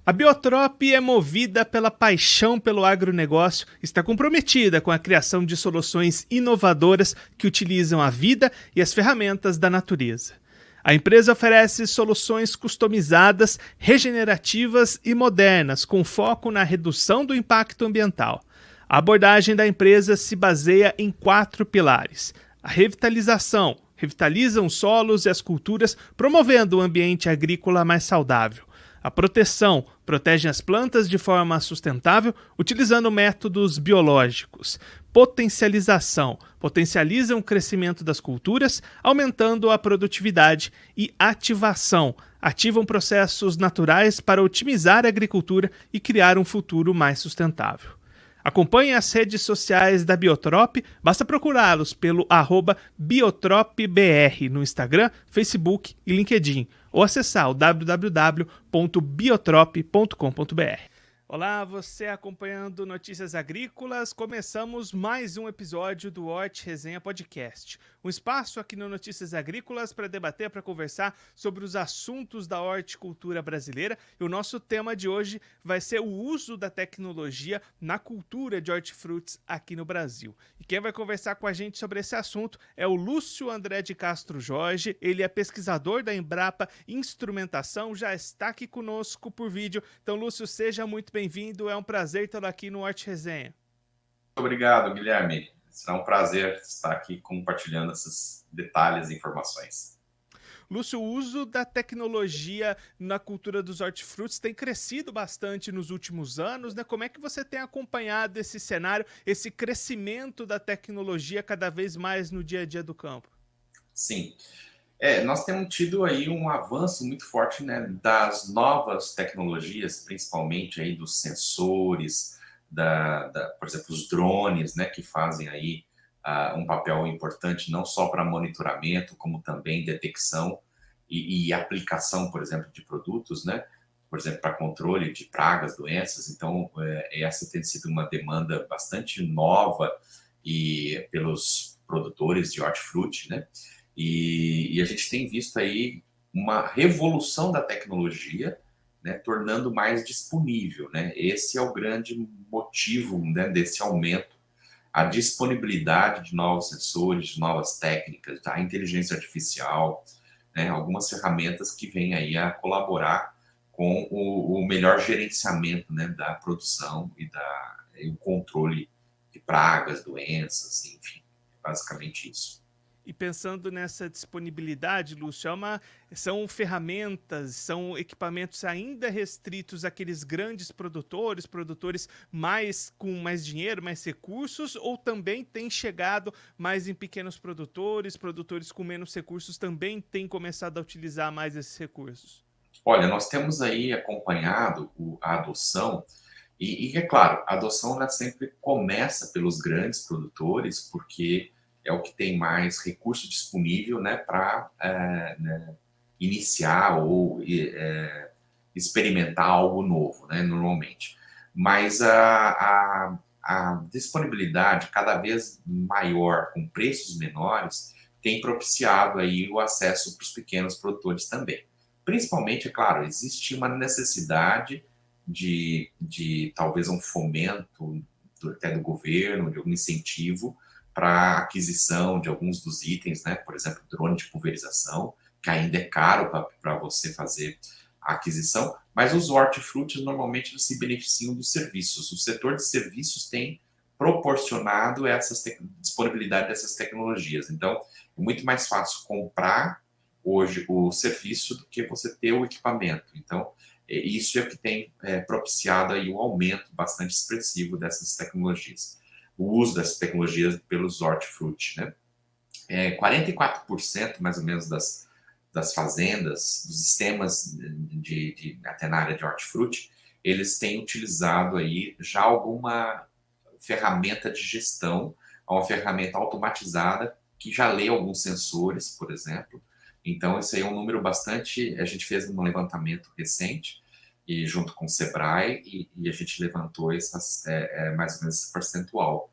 A Biotrop é movida pela paixão pelo agronegócio, está comprometida com a criação de soluções inovadoras que utilizam a vida e as ferramentas da natureza. A empresa oferece soluções customizadas, regenerativas e modernas, com foco na redução do impacto ambiental. A abordagem da empresa se baseia em 4 pilares: a revitalização, revitalizam os solos e as culturas, promovendo um ambiente agrícola mais saudável. A proteção, protegem as plantas de forma sustentável, utilizando métodos biológicos. Potencialização, potencializam o crescimento das culturas, aumentando a produtividade. E ativação, ativam processos naturais para otimizar a agricultura e criar um futuro mais sustentável. Acompanhe as redes sociais da Biotrop, basta procurá-los pelo @biotropbr no Instagram, Facebook e LinkedIn, ou acessar o www.biotrop.com.br. Olá, você acompanhando Notícias Agrícolas, começamos mais um episódio do Hort Resenha Podcast, um espaço aqui no Notícias Agrícolas para debater, para conversar sobre os assuntos da horticultura brasileira, e o nosso tema de hoje vai ser o uso da tecnologia na cultura de hortifrutis aqui no Brasil. E quem vai conversar com a gente sobre esse assunto é o Lúcio André de Castro Jorge, ele é pesquisador da Embrapa Instrumentação, já está aqui conosco por vídeo. Então, Lúcio, seja muito bem-vindo, é um prazer tê-lo aqui no Hort Resenha. Obrigado, Guilherme. Será um prazer estar aqui compartilhando esses detalhes e informações. Lúcio, o uso da tecnologia na cultura dos hortifrutis tem crescido bastante nos últimos anos, né? Como é que você tem acompanhado esse cenário, esse crescimento da tecnologia cada vez mais no dia a dia do campo? Sim. Nós temos tido aí um avanço muito forte, né, das novas tecnologias, principalmente aí dos sensores, por exemplo, os drones, né, que fazem aí um papel importante não só para monitoramento, como também detecção e aplicação, por exemplo, de produtos, né, por exemplo, para controle de pragas, doenças. Então, essa tem sido uma demanda bastante nova e pelos produtores de hortifruti, né? E a gente tem visto aí uma revolução da tecnologia, né, tornando mais disponível, né? Esse é o grande motivo, né, desse aumento, a disponibilidade de novos sensores, de novas técnicas, da inteligência artificial, né, algumas ferramentas que vêm aí a colaborar com o melhor gerenciamento, né, da produção e o controle de pragas, doenças, enfim, basicamente isso. E pensando nessa disponibilidade, Lúcio, são ferramentas, são equipamentos ainda restritos àqueles grandes produtores com mais dinheiro, mais recursos, ou também tem chegado mais em pequenos produtores com menos recursos também têm começado a utilizar mais esses recursos? Olha, nós temos aí acompanhado a adoção, e é claro, a adoção ela sempre começa pelos grandes produtores, porque é o que tem mais recurso disponível, né, para iniciar ou experimentar algo novo, né, normalmente. Mas a disponibilidade cada vez maior, com preços menores, tem propiciado aí o acesso para os pequenos produtores também. Principalmente, é claro, existe uma necessidade de talvez um fomento até do governo, de algum incentivo para aquisição de alguns dos itens, né? Por exemplo, drone de pulverização, que ainda é caro para você fazer a aquisição, mas os hortifrutis normalmente se beneficiam dos serviços. O setor de serviços tem proporcionado disponibilidade dessas tecnologias. Então, é muito mais fácil comprar hoje o serviço do que você ter o equipamento. Então, isso é o que tem propiciado aí um aumento bastante expressivo dessas tecnologias. O uso dessas tecnologias pelos hortifruti, né? 44% mais ou menos das fazendas, dos sistemas até na área de hortifruti, eles têm utilizado aí já alguma ferramenta de gestão, uma ferramenta automatizada que já lê alguns sensores, por exemplo. Então, esse aí é um número bastante... A gente fez um levantamento recente, e junto com o Sebrae, e a gente levantou mais ou menos esse percentual.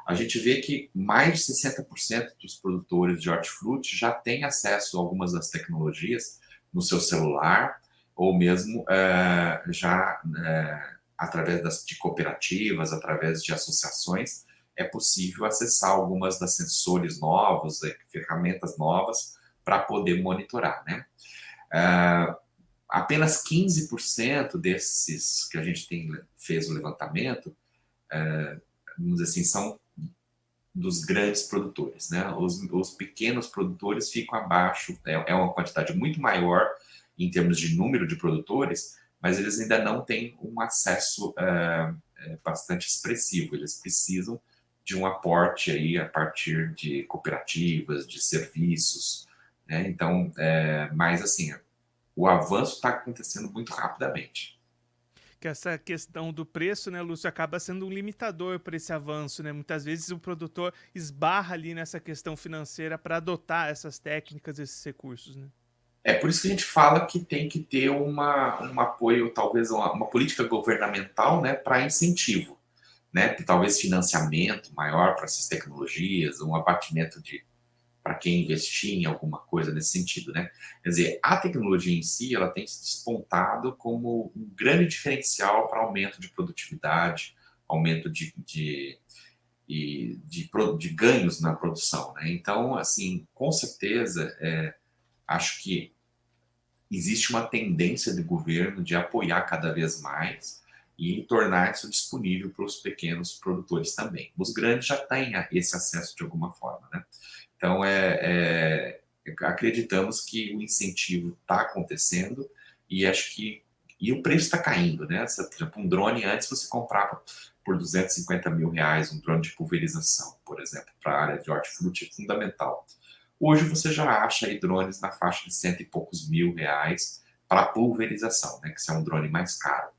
A gente vê que mais de 60% dos produtores de hortifruti já têm acesso a algumas das tecnologias no seu celular, ou mesmo já através de cooperativas, através de associações, é possível acessar algumas das sensores novos, ferramentas novas, para poder monitorar, né? Apenas 15% desses que a gente fez o levantamento, vamos dizer assim, são dos grandes produtores, né? Os pequenos produtores ficam abaixo, é uma quantidade muito maior em termos de número de produtores, mas eles ainda não têm um acesso bastante expressivo. Eles precisam de um aporte aí a partir de cooperativas, de serviços, né? Então, mas assim, o avanço está acontecendo muito rapidamente. Que essa questão do preço, né, Lúcio, acaba sendo um limitador para esse avanço, né? Muitas vezes o produtor esbarra ali nessa questão financeira para adotar essas técnicas, esses recursos, né? É por isso que a gente fala que tem que ter um apoio, talvez uma política governamental, né, para incentivo, né? Talvez financiamento maior para essas tecnologias, um abatimento para quem investir em alguma coisa nesse sentido, né? Quer dizer, a tecnologia em si, ela tem se despontado como um grande diferencial para aumento de produtividade, aumento de ganhos na produção, né? Então, assim, com certeza, acho que existe uma tendência do governo de apoiar cada vez mais e tornar isso disponível para os pequenos produtores também. Os grandes já têm esse acesso de alguma forma, né? Então, acreditamos que o incentivo está acontecendo e acho que o preço está caindo, né? Por exemplo, um drone, antes você comprava por R$ 250 mil, um drone de pulverização, por exemplo, para a área de hortifruti, é fundamental. Hoje você já acha aí drones na faixa de cento e poucos mil reais para pulverização, né? Que é um drone mais caro.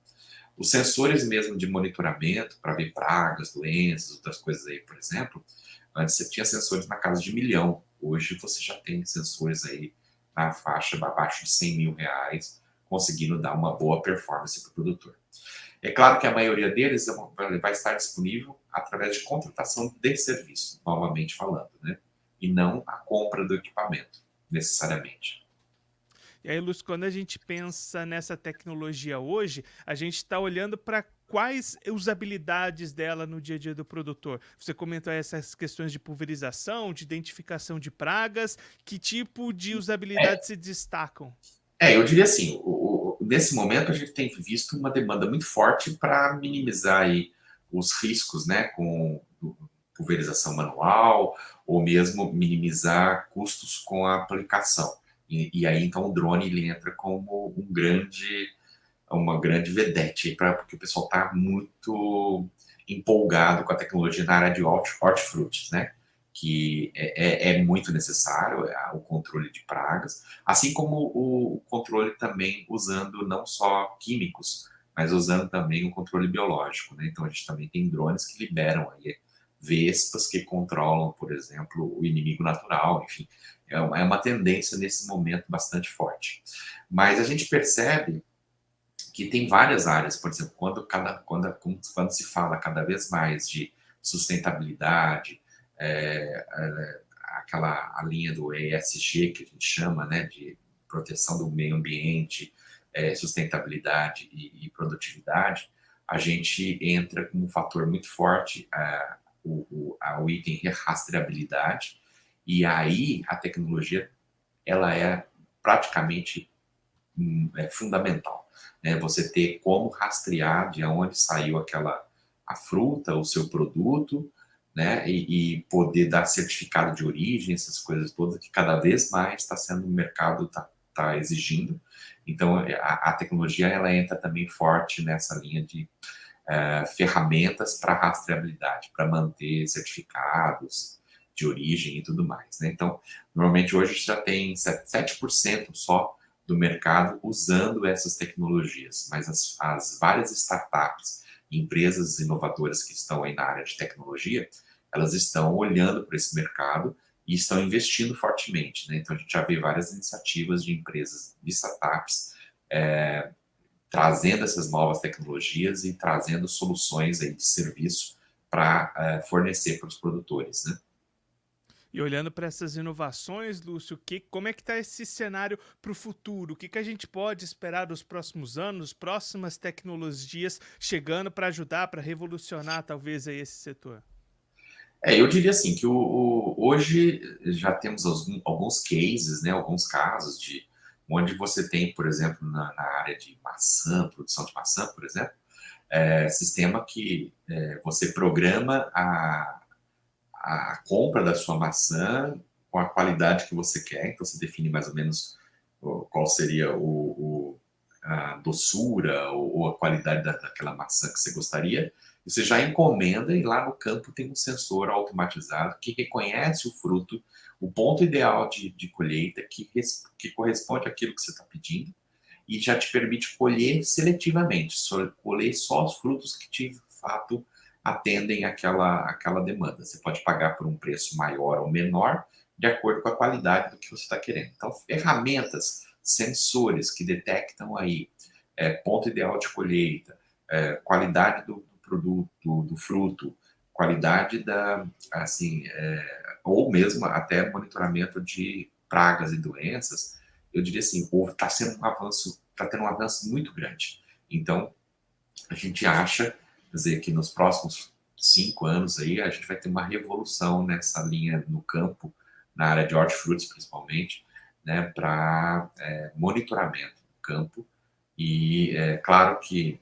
Os sensores mesmo de monitoramento para ver pragas, doenças, outras coisas aí, por exemplo, antes você tinha sensores na casa de 1 milhão. Hoje você já tem sensores aí na faixa abaixo de R$ 100 mil, conseguindo dar uma boa performance para o produtor. É claro que a maioria deles vai estar disponível através de contratação de serviço, novamente falando, né? E não a compra do equipamento, necessariamente. E aí, Lúcio, quando a gente pensa nessa tecnologia hoje, a gente está olhando para quais usabilidades dela no dia a dia do produtor. Você comentou essas questões de pulverização, de identificação de pragas, que tipo de usabilidade se destacam? Eu diria assim, nesse momento a gente tem visto uma demanda muito forte para minimizar aí os riscos, né, com pulverização manual, ou mesmo minimizar custos com a aplicação. E aí, então, o drone ele entra como uma grande vedete, porque o pessoal está muito empolgado com a tecnologia na área de hortifruti, né? Que é muito necessário o controle de pragas, assim como o controle também usando não só químicos, mas usando também o controle biológico, né? Então a gente também tem drones que liberam aí vespas que controlam, por exemplo, o inimigo natural, enfim, é uma tendência nesse momento bastante forte. Mas a gente percebe que tem várias áreas, por exemplo, quando se fala cada vez mais de sustentabilidade, a linha do ESG que a gente chama, né, de proteção do meio ambiente, sustentabilidade e produtividade, a gente entra com um fator muito forte o item rastreabilidade, e aí a tecnologia ela é praticamente fundamental, né? Você ter como rastrear de onde saiu a fruta, o seu produto, né? E poder dar certificado de origem, essas coisas todas que cada vez mais está sendo o mercado tá exigindo. Então a tecnologia ela entra também forte nessa linha de ferramentas para rastreabilidade, para manter certificados de origem e tudo mais, né? Então, normalmente hoje já tem 7% só do mercado usando essas tecnologias, mas as várias startups, empresas inovadoras que estão aí na área de tecnologia, elas estão olhando para esse mercado e estão investindo fortemente, né? Então a gente já vê várias iniciativas de empresas, de startups, trazendo essas novas tecnologias e trazendo soluções aí de serviço para fornecer para os produtores, né? E olhando para essas inovações, Lúcio, como é que está esse cenário para o futuro? O que a gente pode esperar dos próximos anos, próximas tecnologias chegando para ajudar, para revolucionar talvez aí esse setor? Eu diria assim que hoje já temos alguns cases, né, alguns casos de onde você tem, por exemplo, na área de maçã, produção de maçã, por exemplo, sistema que você programa a compra da sua maçã com a qualidade que você quer, então você define mais ou menos qual seria a doçura ou a qualidade daquela maçã que você gostaria, você já encomenda e lá no campo tem um sensor automatizado que reconhece o fruto, o ponto ideal de colheita, que corresponde àquilo que você está pedindo, e já te permite colher seletivamente, colher só os frutos que de fato atendem aquela demanda. Você pode pagar por um preço maior ou menor, de acordo com a qualidade do que você está querendo. Então, ferramentas, sensores que detectam aí ponto ideal de colheita, qualidade do produto, do fruto, qualidade assim, ou mesmo até monitoramento de pragas e doenças, eu diria assim, está tendo um avanço muito grande. Então, a gente acha, quer dizer, que nos próximos 5 anos aí a gente vai ter uma revolução nessa linha no campo, na área de hortifrutis principalmente, né, para monitoramento do campo e claro que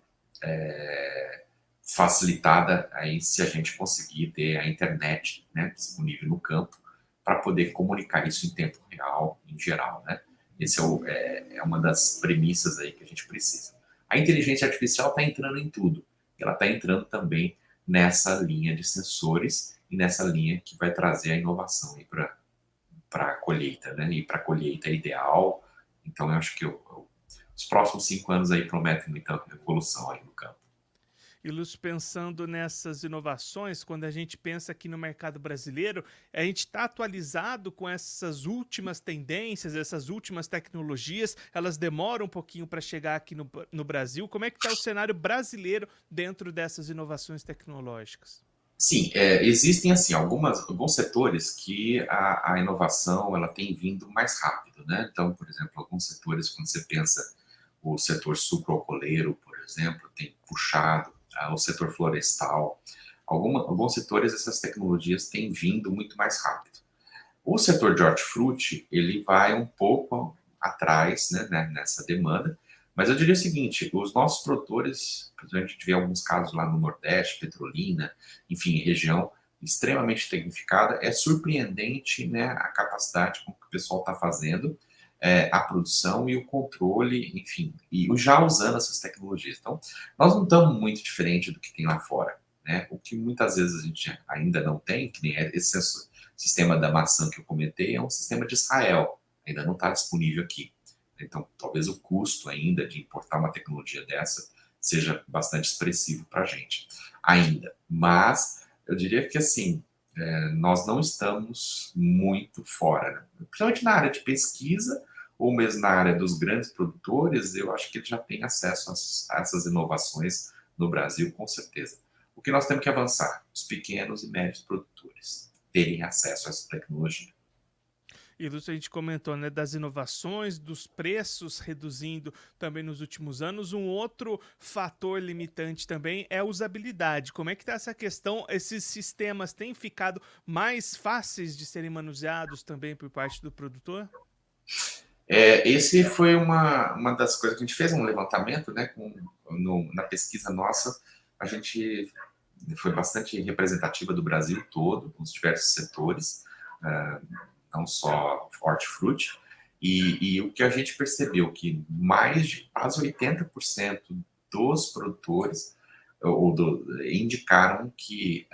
facilitada aí se a gente conseguir ter a internet, né, disponível no campo para poder comunicar isso em tempo real, em geral, né? Esse é uma das premissas aí que a gente precisa. A inteligência artificial está entrando em tudo. Ela está entrando também nessa linha de sensores e nessa linha que vai trazer a inovação aí para a colheita, né? E para a colheita ideal. Então, eu acho que os próximos 5 anos aí prometem muita evolução aí no campo. E Lúcio, pensando nessas inovações, quando a gente pensa aqui no mercado brasileiro, a gente está atualizado com essas últimas tendências, essas últimas tecnologias, elas demoram um pouquinho para chegar aqui no Brasil. Como é que está o cenário brasileiro dentro dessas inovações tecnológicas? Sim, existem assim alguns setores que a inovação ela tem vindo mais rápido, né? Então, por exemplo, alguns setores, quando você pensa o setor sucroalcooleiro, por exemplo, tem puxado o setor florestal. Alguns setores essas tecnologias têm vindo muito mais rápido. O setor de hortifruti ele vai um pouco atrás, né, nessa demanda, mas eu diria o seguinte: os nossos produtores, a gente vê alguns casos lá no Nordeste, Petrolina, enfim, região extremamente tecnificada, é surpreendente, né, a capacidade com que o pessoal está fazendo a produção e o controle, enfim, e já usando essas tecnologias. Então, nós não estamos muito diferente do que tem lá fora, né? O que muitas vezes a gente ainda não tem, que nem esse sistema da maçã que eu comentei, é um sistema de Israel, ainda não está disponível aqui. Então, talvez o custo ainda de importar uma tecnologia dessa seja bastante expressivo para a gente ainda. Mas eu diria que assim, nós não estamos muito fora, né? Principalmente na área de pesquisa ou mesmo na área dos grandes produtores, eu acho que ele já tem acesso a essas inovações no Brasil, com certeza. O que nós temos que avançar? Os pequenos e médios produtores terem acesso a essa tecnologia. E Lúcio, a gente comentou, né, das inovações, dos preços reduzindo também nos últimos anos. Um outro fator limitante também é a usabilidade. Como é que está essa questão? Esses sistemas têm ficado mais fáceis de serem manuseados também por parte do produtor? Esse foi uma das coisas que a gente fez um levantamento, né, na pesquisa nossa, a gente foi bastante representativa do Brasil todo, com os diversos setores, não só hortifruti, e o que a gente percebeu que mais de quase 80% dos produtores indicaram que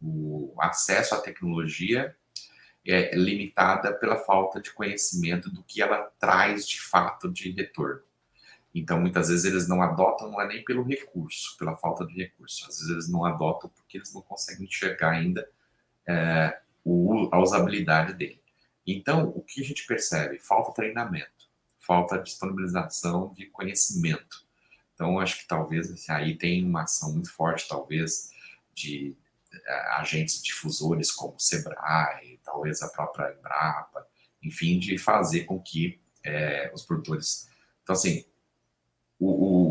o acesso à tecnologia limitada pela falta de conhecimento do que ela traz de fato de retorno. Então, muitas vezes eles não adotam, não é nem pelo recurso, pela falta de recurso. Às vezes eles não adotam porque eles não conseguem enxergar ainda a usabilidade dele. Então, o que a gente percebe? Falta treinamento, falta disponibilização de conhecimento. Então, acho que talvez aí tem uma ação muito forte, talvez, de agentes difusores como o Sebrae, talvez a própria Embrapa, enfim, de fazer com que os produtores... Então, assim,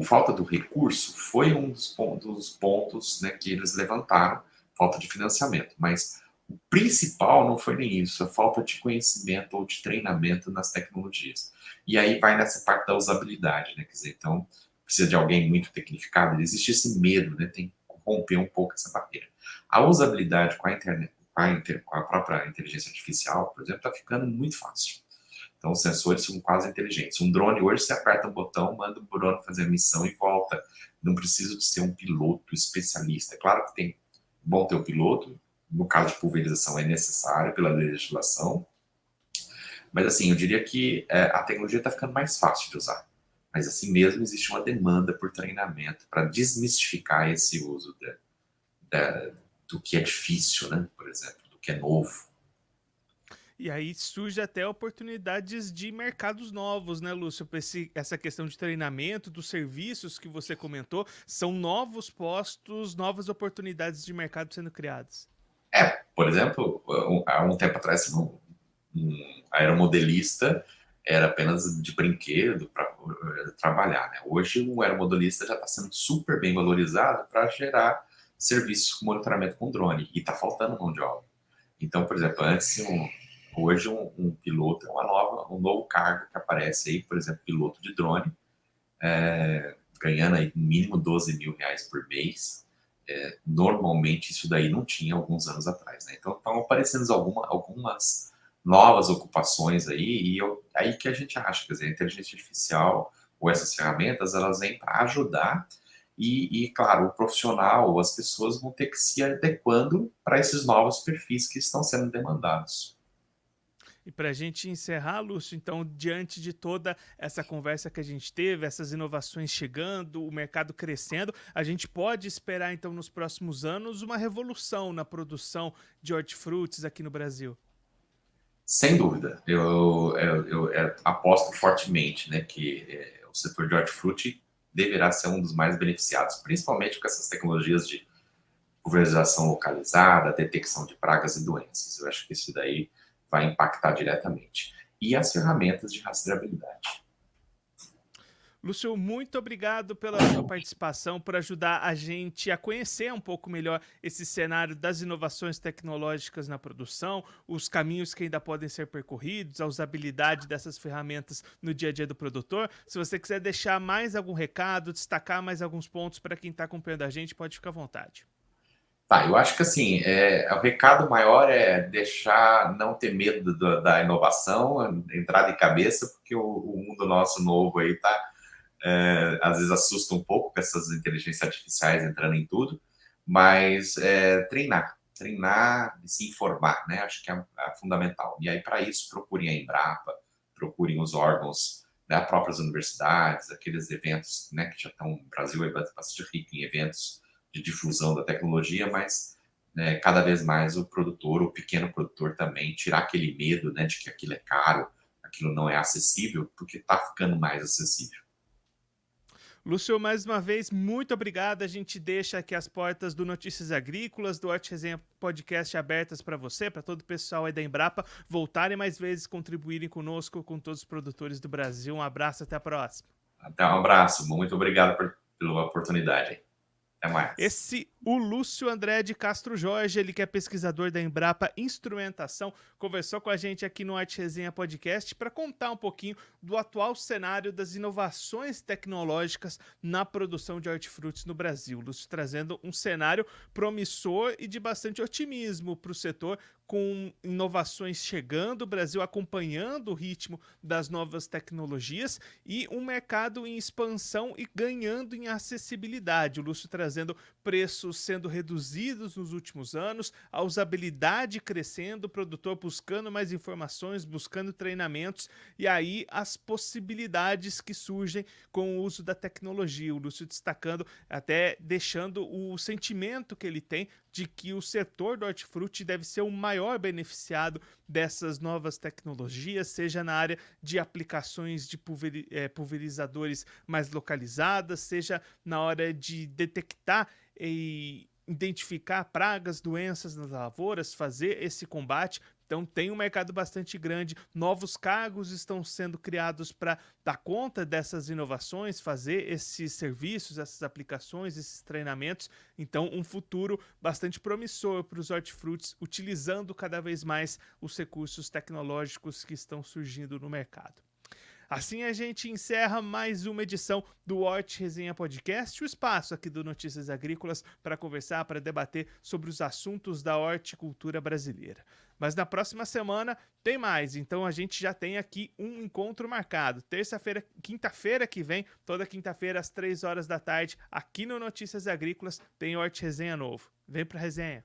falta do recurso foi um dos pontos, né, que eles levantaram, falta de financiamento, mas o principal não foi nem isso, a falta de conhecimento ou de treinamento nas tecnologias. E aí vai nessa parte da usabilidade, né? Quer dizer, então, precisa de alguém muito tecnificado, existe esse medo, né? Tem que romper um pouco essa barreira. A usabilidade com a internet, com a própria inteligência artificial, por exemplo, está ficando muito fácil. Então, os sensores são quase inteligentes. Um drone, hoje, você aperta um botão, manda o drone fazer a missão e volta. Não precisa de ser um piloto especialista. É claro que tem bom ter o piloto, no caso de pulverização é necessário pela legislação, mas assim, eu diria que a tecnologia está ficando mais fácil de usar. Mas assim mesmo existe uma demanda por treinamento para desmistificar esse uso do que é difícil, né? Por exemplo, do que é novo. E aí surge até oportunidades de mercados novos, né, Lúcio? Essa questão de treinamento, dos serviços que você comentou, são novos postos, novas oportunidades de mercado sendo criadas. Por exemplo, há um tempo atrás, um aeromodelista era apenas de brinquedo para trabalhar, né? Hoje, um aeromodelista já está sendo super bem valorizado para gerar serviços com monitoramento com drone, e está faltando mão de obra. Então, por exemplo, hoje um piloto é um novo cargo que aparece aí, por exemplo, piloto de drone, ganhando aí no mínimo R$ 12.000 por mês. Normalmente isso daí não tinha alguns anos atrás, né? Então estão aparecendo algumas novas ocupações aí, e aí que a gente acha, quer dizer, a inteligência artificial ou essas ferramentas, elas vêm para ajudar, e claro, o profissional, as pessoas vão ter que se adequando para esses novos perfis que estão sendo demandados. E para a gente encerrar, Lúcio, então, diante de toda essa conversa que a gente teve, essas inovações chegando, o mercado crescendo, a gente pode esperar, então, nos próximos anos, uma revolução na produção de hortifrutis aqui no Brasil? Sem dúvida. Eu aposto fortemente, né, que o setor de hortifruti deverá ser um dos mais beneficiados, principalmente com essas tecnologias de pulverização localizada, detecção de pragas e doenças. Eu acho que isso daí vai impactar diretamente. E as ferramentas de rastreabilidade. Lúcio, muito obrigado pela sua participação, por ajudar a gente a conhecer um pouco melhor esse cenário das inovações tecnológicas na produção, os caminhos que ainda podem ser percorridos, a usabilidade dessas ferramentas no dia a dia do produtor. Se você quiser deixar mais algum recado, destacar mais alguns pontos para quem está acompanhando a gente, pode ficar à vontade. Tá, eu acho que assim, o recado maior é deixar, não ter medo da inovação, entrar de cabeça, porque o mundo nosso novo aí tá, às vezes assusta um pouco com essas inteligências artificiais entrando em tudo, mas treinar e se informar, né? Acho que é fundamental. E aí, para isso, procurem a Embrapa, procurem os órgãos, né, as próprias universidades, aqueles eventos, né, que já estão, o Brasil é bastante rico em eventos de difusão da tecnologia, mas cada vez mais o pequeno produtor também, tirar aquele medo, né, de que aquilo é caro, aquilo não é acessível, porque está ficando mais acessível. Lúcio, mais uma vez, muito obrigado. A gente deixa aqui as portas do Notícias Agrícolas, do Hort Resenha Podcast abertas para você, para todo o pessoal aí da Embrapa, voltarem mais vezes, contribuírem conosco, com todos os produtores do Brasil. Um abraço, até a próxima. Até um abraço, muito obrigado pela oportunidade. Até mais. O Lúcio André de Castro Jorge, ele que é pesquisador da Embrapa Instrumentação, conversou com a gente aqui no Hort Resenha Podcast para contar um pouquinho do atual cenário das inovações tecnológicas na produção de hortifrutis no Brasil. Lúcio trazendo um cenário promissor e de bastante otimismo para o setor, com inovações chegando, o Brasil acompanhando o ritmo das novas tecnologias e um mercado em expansão e ganhando em acessibilidade. O Lúcio trazendo preços sendo reduzidos nos últimos anos, a usabilidade crescendo, o produtor buscando mais informações, buscando treinamentos, e aí as possibilidades que surgem com o uso da tecnologia. O Lúcio destacando, até deixando o sentimento que ele tem de que o setor do hortifruti deve ser o maior beneficiado dessas novas tecnologias, seja na área de aplicações de pulverizadores mais localizadas, seja na hora de detectar identificar pragas, doenças nas lavouras, fazer esse combate. Então tem um mercado bastante grande, novos cargos estão sendo criados para dar conta dessas inovações, fazer esses serviços, essas aplicações, esses treinamentos. Então um futuro bastante promissor para os hortifrutis, utilizando cada vez mais os recursos tecnológicos que estão surgindo no mercado. Assim a gente encerra mais uma edição do Hort Resenha Podcast, o espaço aqui do Notícias Agrícolas para conversar, para debater sobre os assuntos da horticultura brasileira. Mas na próxima semana tem mais, então a gente já tem aqui um encontro marcado. Quinta-feira que vem, toda quinta-feira às 3 horas da tarde, aqui no Notícias Agrícolas tem Hort Resenha novo. Vem pra resenha!